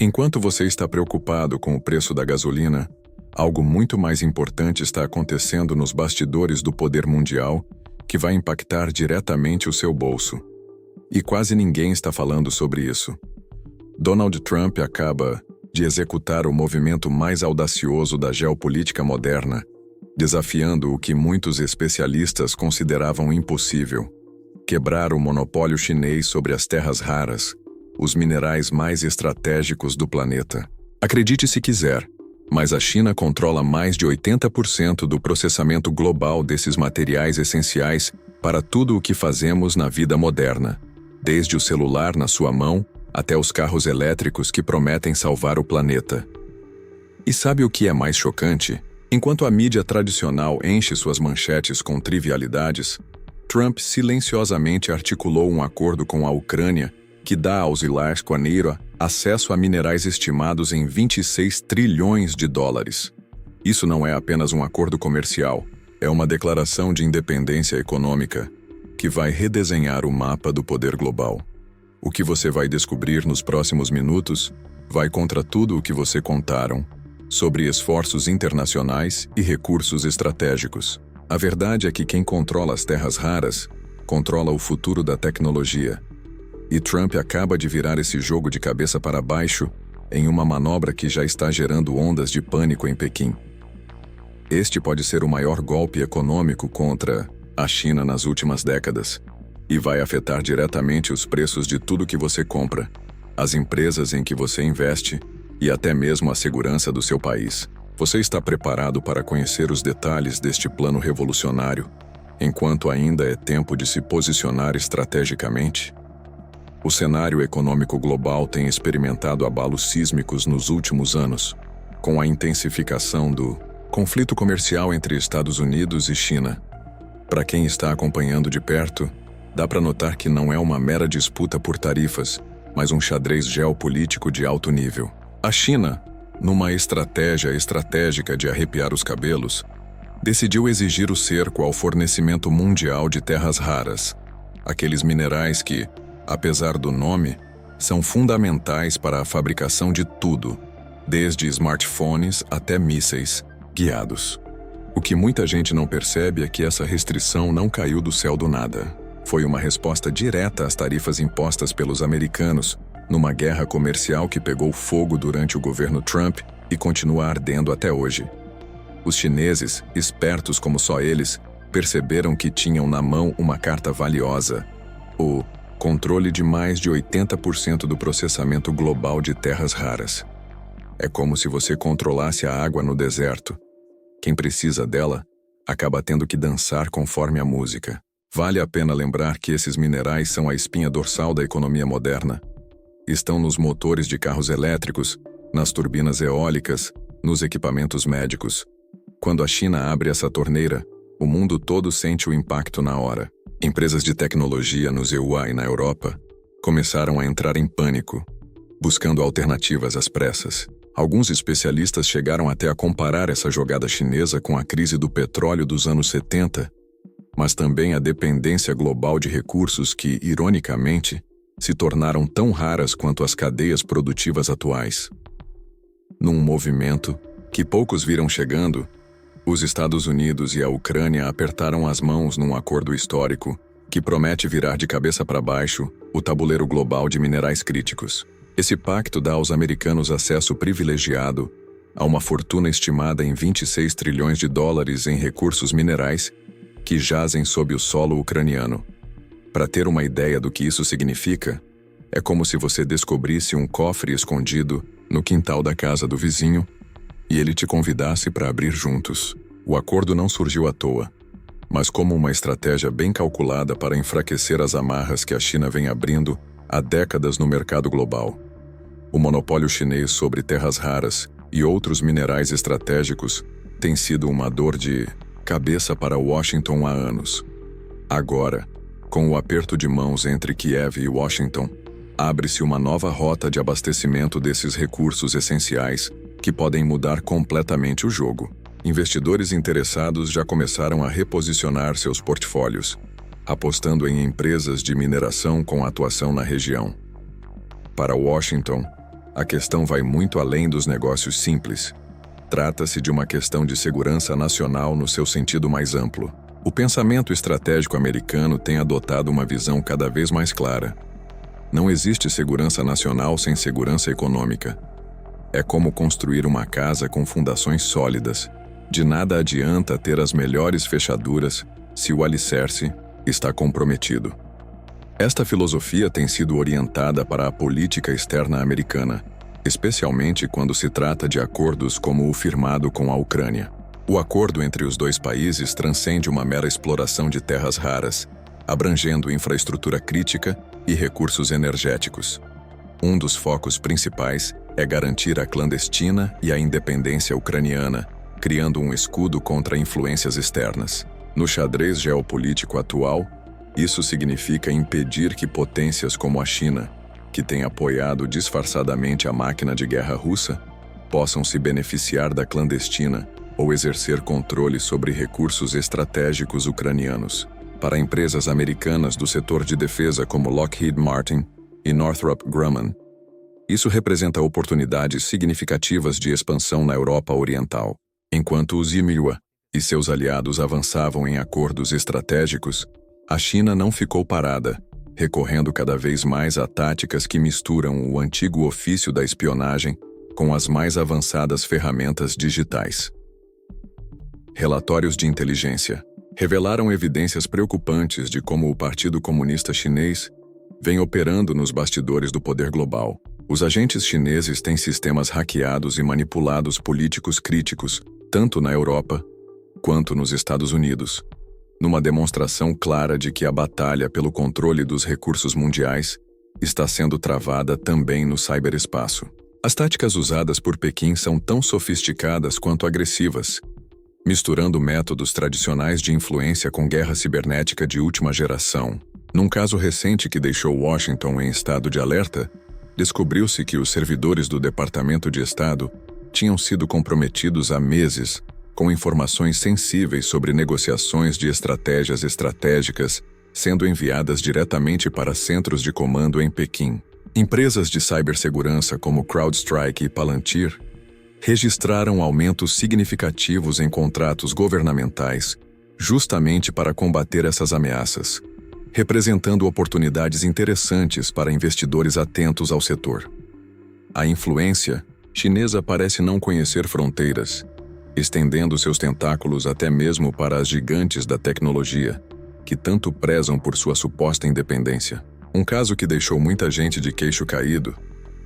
Enquanto você está preocupado com o preço da gasolina, algo muito mais importante está acontecendo nos bastidores do poder mundial, que vai impactar diretamente o seu bolso. E quase ninguém está falando sobre isso. Donald Trump acaba de executar o movimento mais audacioso da geopolítica moderna, desafiando o que muitos especialistas consideravam impossível: quebrar o monopólio chinês sobre as terras raras, os minerais mais estratégicos do planeta. Acredite se quiser, mas a China controla mais de 80% do processamento global desses materiais essenciais para tudo o que fazemos na vida moderna, desde o celular na sua mão até os carros elétricos que prometem salvar o planeta. E sabe o que é mais chocante? Enquanto a mídia tradicional enche suas manchetes com trivialidades, Trump silenciosamente articulou um acordo com a Ucrânia que dá aos Ilasquaneira acesso a minerais estimados em 26 trilhões de dólares. Isso não é apenas um acordo comercial, é uma declaração de independência econômica que vai redesenhar o mapa do poder global. O que você vai descobrir nos próximos minutos vai contra tudo o que você contaram sobre esforços internacionais e recursos estratégicos. A verdade é que quem controla as terras raras controla o futuro da tecnologia. E Trump acaba de virar esse jogo de cabeça para baixo em uma manobra que já está gerando ondas de pânico em Pequim. Este pode ser o maior golpe econômico contra a China nas últimas décadas e vai afetar diretamente os preços de tudo que você compra, as empresas em que você investe e até mesmo a segurança do seu país. Você está preparado para conhecer os detalhes deste plano revolucionário, enquanto ainda é tempo de se posicionar estrategicamente? O cenário econômico global tem experimentado abalos sísmicos nos últimos anos, com a intensificação do conflito comercial entre Estados Unidos e China. Para quem está acompanhando de perto, dá para notar que não é uma mera disputa por tarifas, mas um xadrez geopolítico de alto nível. A China, numa estratégia estratégica de arrepiar os cabelos, decidiu exigir o cerco ao fornecimento mundial de terras raras, aqueles minerais que, apesar do nome, são fundamentais para a fabricação de tudo, desde smartphones até mísseis guiados. O que muita gente não percebe é que essa restrição não caiu do céu do nada. Foi uma resposta direta às tarifas impostas pelos americanos numa guerra comercial que pegou fogo durante o governo Trump e continua ardendo até hoje. Os chineses, espertos como só eles, perceberam que tinham na mão uma carta valiosa: o controle de mais de 80% do processamento global de terras raras. É como se você controlasse a água no deserto. Quem precisa dela acaba tendo que dançar conforme a música. Vale a pena lembrar que esses minerais são a espinha dorsal da economia moderna. Estão nos motores de carros elétricos, nas turbinas eólicas, nos equipamentos médicos. Quando a China abre essa torneira, o mundo todo sente o impacto na hora. Empresas de tecnologia nos EUA e na Europa começaram a entrar em pânico, buscando alternativas às pressas. Alguns especialistas chegaram até a comparar essa jogada chinesa com a crise do petróleo dos anos 70, mas também a dependência global de recursos que, ironicamente, se tornaram tão raras quanto as cadeias produtivas atuais. Num movimento que poucos viram chegando, os Estados Unidos e a Ucrânia apertaram as mãos num acordo histórico que promete virar de cabeça para baixo o tabuleiro global de minerais críticos. Esse pacto dá aos americanos acesso privilegiado a uma fortuna estimada em 26 trilhões de dólares em recursos minerais que jazem sob o solo ucraniano. Para ter uma ideia do que isso significa, é como se você descobrisse um cofre escondido no quintal da casa do vizinho e ele te convidasse para abrir juntos. O acordo não surgiu à toa, mas como uma estratégia bem calculada para enfraquecer as amarras que a China vem abrindo há décadas no mercado global. O monopólio chinês sobre terras raras e outros minerais estratégicos tem sido uma dor de cabeça para Washington há anos. Agora, com o aperto de mãos entre Kiev e Washington, abre-se uma nova rota de abastecimento desses recursos essenciais que podem mudar completamente o jogo. Investidores interessados já começaram a reposicionar seus portfólios, apostando em empresas de mineração com atuação na região. Para Washington, A questão vai muito além dos negócios simples. Trata-se de uma questão de segurança nacional no seu sentido mais amplo. O pensamento estratégico americano tem adotado uma visão cada vez mais clara. Não existe segurança nacional sem segurança econômica. É como construir uma casa com fundações sólidas. De nada adianta ter as melhores fechaduras se o alicerce está comprometido. Esta filosofia tem sido orientada para a política externa americana, especialmente quando se trata de acordos como o firmado com a Ucrânia. O acordo entre os dois países transcende uma mera exploração de terras raras, abrangendo infraestrutura crítica e recursos energéticos. Um dos focos principais é garantir a clandestina e a independência ucraniana, criando um escudo contra influências externas. No xadrez geopolítico atual, isso significa impedir que potências como a China, que tem apoiado disfarçadamente a máquina de guerra russa, possam se beneficiar da clandestina ou exercer controle sobre recursos estratégicos ucranianos. Para empresas americanas do setor de defesa como Lockheed Martin e Northrop Grumman, isso representa oportunidades significativas de expansão na Europa Oriental. Enquanto os IMIUA e seus aliados avançavam em acordos estratégicos, a China não ficou parada, recorrendo cada vez mais a táticas que misturam o antigo ofício da espionagem com as mais avançadas ferramentas digitais. Relatórios de inteligência revelaram evidências preocupantes de como o Partido Comunista Chinês vem operando nos bastidores do poder global. Os agentes chineses têm sistemas hackeados e manipulados políticos críticos, tanto na Europa quanto nos Estados Unidos, numa demonstração clara de que a batalha pelo controle dos recursos mundiais está sendo travada também no ciberespaço. As táticas usadas por Pequim são tão sofisticadas quanto agressivas, misturando métodos tradicionais de influência com guerra cibernética de última geração. Num caso recente que deixou Washington em estado de alerta, descobriu-se que os servidores do Departamento de Estado tinham sido comprometidos há meses com informações sensíveis sobre negociações de estratégias estratégicas sendo enviadas diretamente para centros de comando em Pequim. Empresas de cibersegurança como CrowdStrike e Palantir registraram aumentos significativos em contratos governamentais justamente para combater essas ameaças, representando oportunidades interessantes para investidores atentos ao setor. A influência chinesa parece não conhecer fronteiras, estendendo seus tentáculos até mesmo para as gigantes da tecnologia, que tanto prezam por sua suposta independência. Um caso que deixou muita gente de queixo caído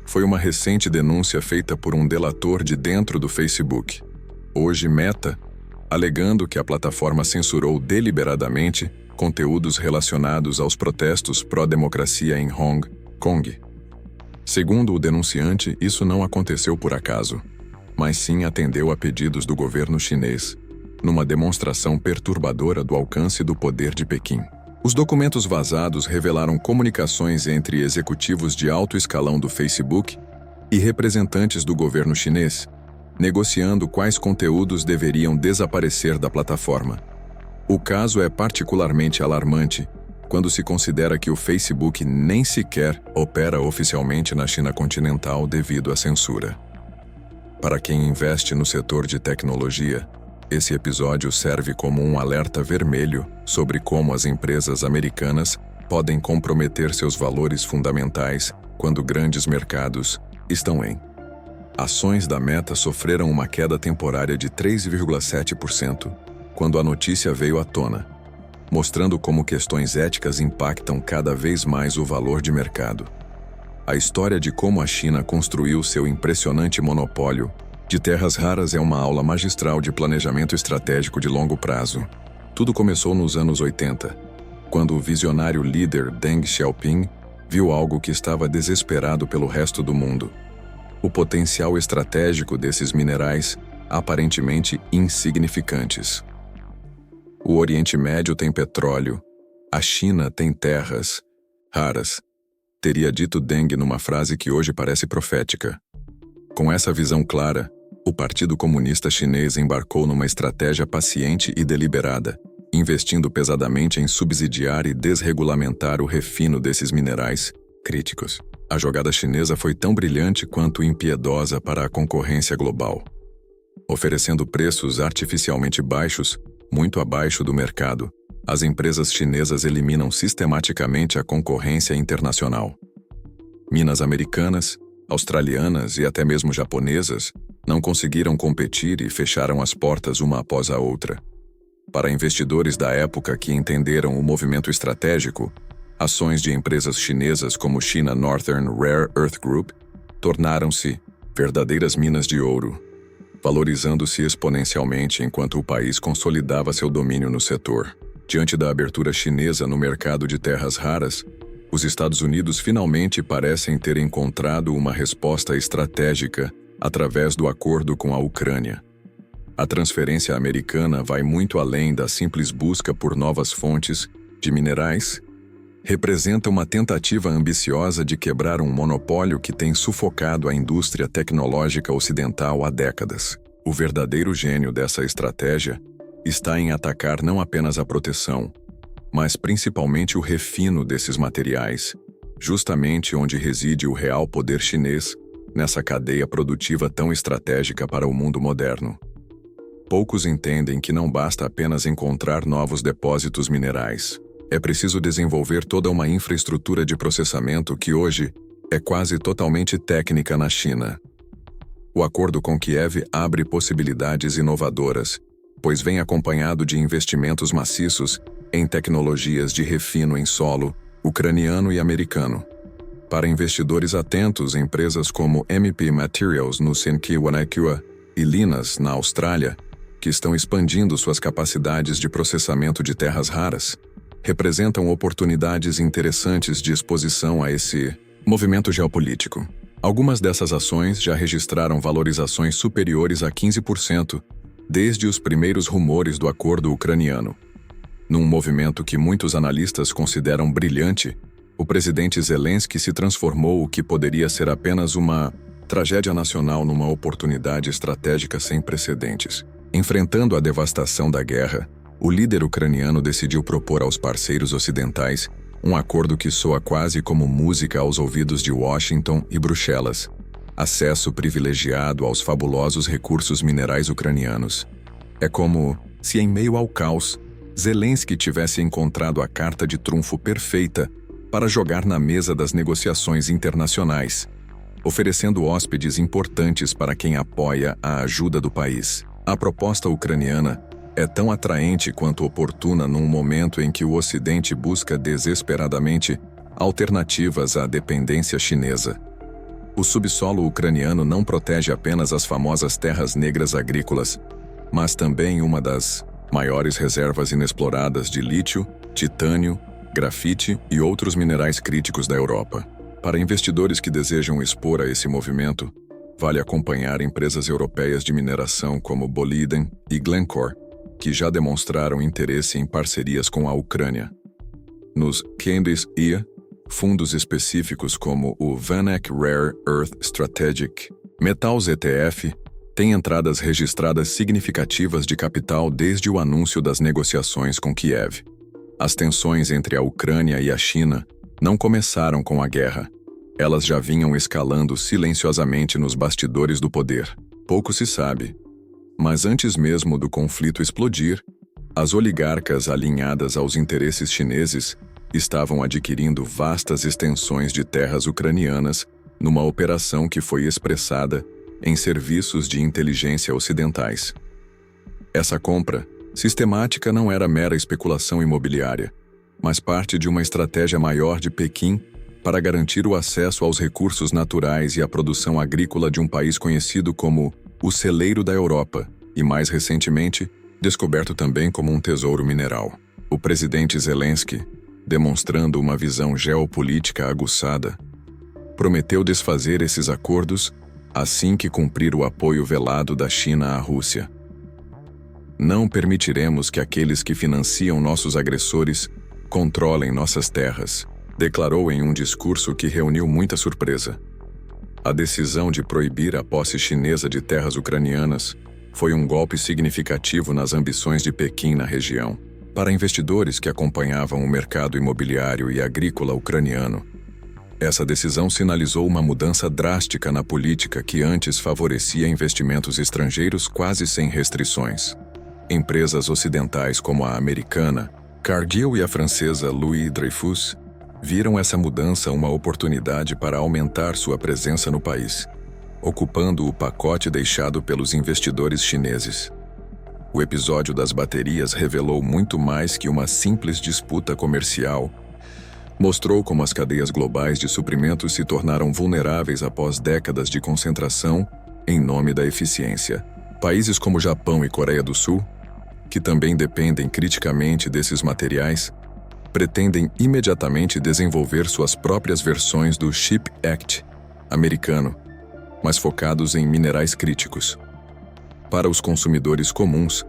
foi uma recente denúncia feita por um delator de dentro do Facebook, hoje Meta, alegando que a plataforma censurou deliberadamente conteúdos relacionados aos protestos pró-democracia em Hong Kong. Segundo o denunciante, isso não aconteceu por acaso, mas sim atendeu a pedidos do governo chinês, numa demonstração perturbadora do alcance do poder de Pequim. Os documentos vazados revelaram comunicações entre executivos de alto escalão do Facebook e representantes do governo chinês, negociando quais conteúdos deveriam desaparecer da plataforma. O caso é particularmente alarmante quando se considera que o Facebook nem sequer opera oficialmente na China continental devido à censura. Para quem investe no setor de tecnologia, esse episódio serve como um alerta vermelho sobre como as empresas americanas podem comprometer seus valores fundamentais quando grandes mercados estão em. Ações da Meta sofreram uma queda temporária de 3,7% quando a notícia veio à tona, mostrando como questões éticas impactam cada vez mais o valor de mercado. A história de como a China construiu seu impressionante monopólio de terras raras é uma aula magistral de planejamento estratégico de longo prazo. Tudo começou nos anos 80, quando o visionário líder Deng Xiaoping viu algo que estava desesperado pelo resto do mundo: o potencial estratégico desses minerais aparentemente insignificantes. O Oriente Médio tem petróleo, a China tem terras raras, teria dito Deng numa frase que hoje parece profética. Com essa visão clara, o Partido Comunista Chinês embarcou numa estratégia paciente e deliberada, investindo pesadamente em subsidiar e desregulamentar o refino desses minerais críticos. A jogada chinesa foi tão brilhante quanto impiedosa para a concorrência global. Oferecendo preços artificialmente baixos, muito abaixo do mercado, as empresas chinesas eliminam sistematicamente a concorrência internacional. Minas americanas, australianas e até mesmo japonesas não conseguiram competir e fecharam as portas uma após a outra. Para investidores da época que entenderam o movimento estratégico, ações de empresas chinesas como China Northern Rare Earth Group tornaram-se verdadeiras minas de ouro, valorizando-se exponencialmente enquanto o país consolidava seu domínio no setor. Diante da abertura chinesa no mercado de terras raras, os Estados Unidos finalmente parecem ter encontrado uma resposta estratégica através do acordo com a Ucrânia. A transferência americana vai muito além da simples busca por novas fontes de minerais. Representa uma tentativa ambiciosa de quebrar um monopólio que tem sufocado a indústria tecnológica ocidental há décadas. O verdadeiro gênio dessa estratégia está em atacar não apenas a proteção, mas principalmente o refino desses materiais, justamente onde reside o real poder chinês nessa cadeia produtiva tão estratégica para o mundo moderno. Poucos entendem que não basta apenas encontrar novos depósitos minerais. É preciso desenvolver toda uma infraestrutura de processamento que hoje é quase totalmente técnica na China. O acordo com Kiev abre possibilidades inovadoras, pois vem acompanhado de investimentos maciços em tecnologias de refino em solo, ucraniano e americano. Para investidores atentos, empresas como MP Materials no Senqiwanakua e Lynas na Austrália, que estão expandindo suas capacidades de processamento de terras raras, representam oportunidades interessantes de exposição a esse movimento geopolítico. Algumas dessas ações já registraram valorizações superiores a 15% desde os primeiros rumores do acordo ucraniano. Num movimento que muitos analistas consideram brilhante, o presidente Zelensky se transformou o que poderia ser apenas uma tragédia nacional numa oportunidade estratégica sem precedentes. Enfrentando a devastação da guerra, o líder ucraniano decidiu propor aos parceiros ocidentais um acordo que soa quase como música aos ouvidos de Washington e Bruxelas: acesso privilegiado aos fabulosos recursos minerais ucranianos. É como se, em meio ao caos, Zelensky tivesse encontrado a carta de trunfo perfeita para jogar na mesa das negociações internacionais, oferecendo hóspedes importantes para quem apoia a ajuda do país. A proposta ucraniana é tão atraente quanto oportuna num momento em que o Ocidente busca desesperadamente alternativas à dependência chinesa. O subsolo ucraniano não protege apenas as famosas terras negras agrícolas, mas também uma das maiores reservas inexploradas de lítio, titânio, grafite e outros minerais críticos da Europa. Para investidores que desejam expor a esse movimento, vale acompanhar empresas europeias de mineração como Boliden e Glencore, que já demonstraram interesse em parcerias com a Ucrânia. Nos Candies e fundos específicos como o VanEck Rare Earth Strategic Metals ETF têm entradas registradas significativas de capital desde o anúncio das negociações com Kiev. As tensões entre a Ucrânia e a China não começaram com a guerra. Elas já vinham escalando silenciosamente nos bastidores do poder. Pouco se sabe, mas antes mesmo do conflito explodir, as oligarcas alinhadas aos interesses chineses estavam adquirindo vastas extensões de terras ucranianas numa operação que foi expressada em serviços de inteligência ocidentais. Essa compra sistemática não era mera especulação imobiliária, mas parte de uma estratégia maior de Pequim para garantir o acesso aos recursos naturais e à produção agrícola de um país conhecido como o celeiro da Europa e, mais recentemente, descoberto também como um tesouro mineral. O presidente Zelensky, demonstrando uma visão geopolítica aguçada, prometeu desfazer esses acordos assim que cumprir o apoio velado da China à Rússia. Não permitiremos que aqueles que financiam nossos agressores controlem nossas terras, declarou em um discurso que reuniu muita surpresa. A decisão de proibir a posse chinesa de terras ucranianas foi um golpe significativo nas ambições de Pequim na região. Para investidores que acompanhavam o mercado imobiliário e agrícola ucraniano, Essa decisão sinalizou uma mudança drástica na política que antes favorecia investimentos estrangeiros quase sem restrições. Empresas ocidentais como a americana, Cargill, e a francesa Louis Dreyfus viram essa mudança uma oportunidade para aumentar sua presença no país, ocupando o pacote deixado pelos investidores chineses. O episódio das baterias revelou muito mais que uma simples disputa comercial. Mostrou como as cadeias globais de suprimentos se tornaram vulneráveis após décadas de concentração em nome da eficiência. Países como Japão e Coreia do Sul, que também dependem criticamente desses materiais, pretendem imediatamente desenvolver suas próprias versões do CHIPS Act americano, mas focados em minerais críticos. Para os consumidores comuns,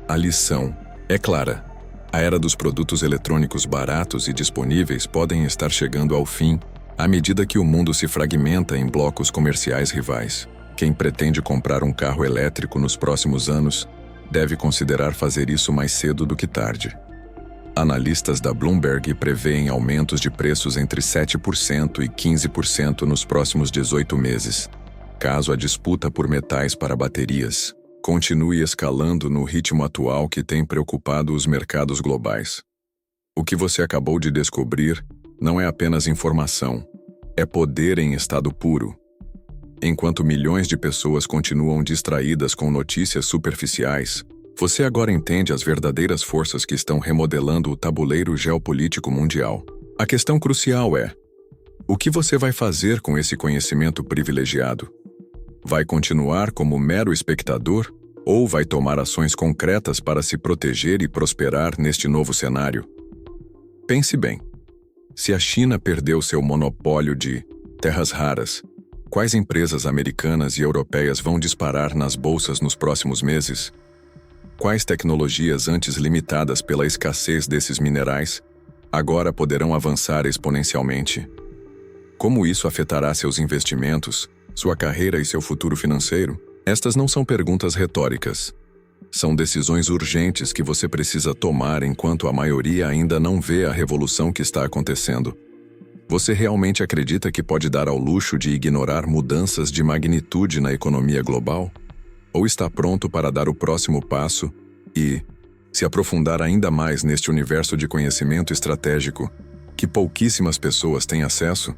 a lição é clara. A era dos produtos eletrônicos baratos e disponíveis podem estar chegando ao fim à medida que o mundo se fragmenta em blocos comerciais rivais. Quem pretende comprar um carro elétrico nos próximos anos deve considerar fazer isso mais cedo do que tarde. Analistas da Bloomberg prevêem aumentos de preços entre 7% e 15% nos próximos 18 meses, caso a disputa por metais para baterias continue escalando no ritmo atual que tem preocupado os mercados globais. O que você acabou de descobrir não é apenas informação, é poder em estado puro. Enquanto milhões de pessoas continuam distraídas com notícias superficiais, você agora entende as verdadeiras forças que estão remodelando o tabuleiro geopolítico mundial. A questão crucial é: o que você vai fazer com esse conhecimento privilegiado? Vai continuar como mero espectador ou vai tomar ações concretas para se proteger e prosperar neste novo cenário? Pense bem. Se a China perdeu seu monopólio de terras raras, quais empresas americanas e europeias vão disparar nas bolsas nos próximos meses? Quais tecnologias antes limitadas pela escassez desses minerais agora poderão avançar exponencialmente? Como isso afetará seus investimentos, sua carreira e seu futuro financeiro? Estas não são perguntas retóricas. São decisões urgentes que você precisa tomar enquanto a maioria ainda não vê a revolução que está acontecendo. Você realmente acredita que pode dar ao luxo de ignorar mudanças de magnitude na economia global? Ou está pronto para dar o próximo passo e se aprofundar ainda mais neste universo de conhecimento estratégico que pouquíssimas pessoas têm acesso?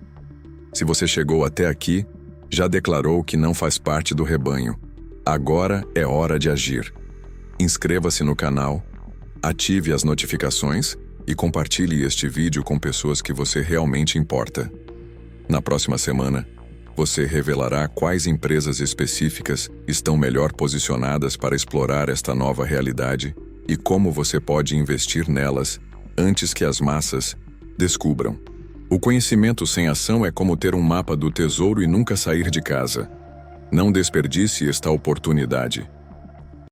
Se você chegou até aqui, já declarou que não faz parte do rebanho. Agora é hora de agir. Inscreva-se no canal, ative as notificações e compartilhe este vídeo com pessoas que você realmente importa. Na próxima semana, você revelará quais empresas específicas estão melhor posicionadas para explorar esta nova realidade e como você pode investir nelas antes que as massas descubram. O conhecimento sem ação é como ter um mapa do tesouro e nunca sair de casa. Não desperdice esta oportunidade.